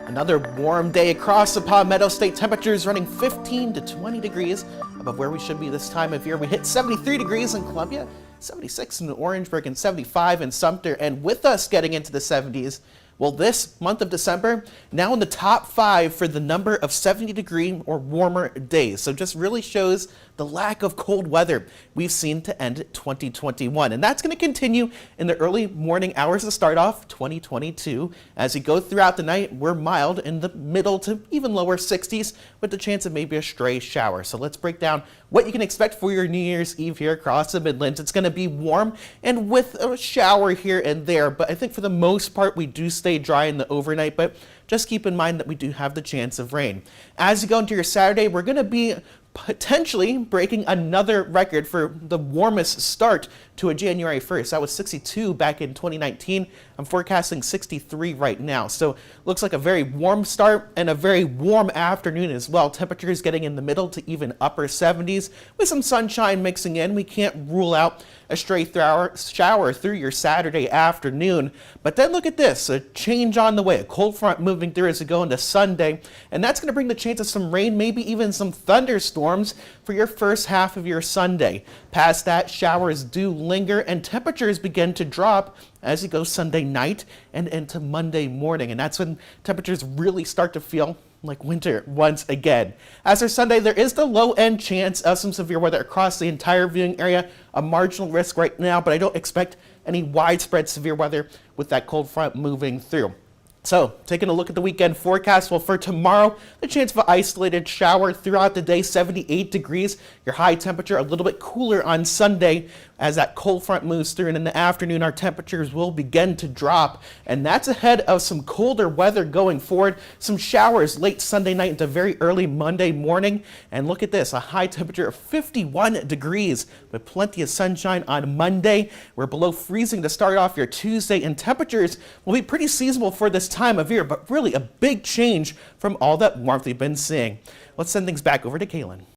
Another warm day across the Palmetto State. Temperatures running 15 to 20 degrees above where we should be this time of year. We hit 73 degrees in Columbia, 76 in Orangeburg, and 75 in Sumter. And with us getting into the 70s, well, this month of December, now in the top 5 for the number of 70-degree or warmer days. So just really shows the lack of cold weather we've seen to end 2021. And that's going to continue in the early morning hours to start off 2022. As you go throughout the night, we're mild in the middle to even lower 60s with the chance of maybe a stray shower. So let's break down what you can expect for your New Year's Eve here across the Midlands. It's going to be warm and with a shower here and there, but I think for the most part we do stay dry in the overnight, but just keep in mind that we do have the chance of rain. As you go into your Saturday, we're going to be potentially breaking another record for the warmest start to a January 1st. That was 62 back in 2019. I'm forecasting 63 right now. So looks like a very warm start and a very warm afternoon as well. Temperatures getting in the middle to even upper 70s with some sunshine mixing in. We can't rule out a stray shower through your Saturday afternoon. But then look at this, a change on the way. A cold front moving through as we go into Sunday. And that's going to bring the chance of some rain, maybe even some thunderstorms for your first half of your Sunday. Past that, showers do linger and temperatures begin to drop as you go Sunday night and into Monday morning. And that's when temperatures really start to feel like winter once again. As for Sunday, there is the low-end chance of some severe weather across the entire viewing area. A marginal risk right now, but I don't expect any widespread severe weather with that cold front moving through. So, taking a look at the weekend forecast, well, for tomorrow, the chance of an isolated shower throughout the day, 78 degrees. Your high temperature a little bit cooler on Sunday as that cold front moves through, and in the afternoon, our temperatures will begin to drop, and that's ahead of some colder weather going forward. Some showers late Sunday night into very early Monday morning, and look at this, a high temperature of 51 degrees with plenty of sunshine on Monday. We're below freezing to start off your Tuesday, and temperatures will be pretty seasonable for this time of year, but really a big change from all that warmth we've been seeing. Let's send things back over to Kaylin.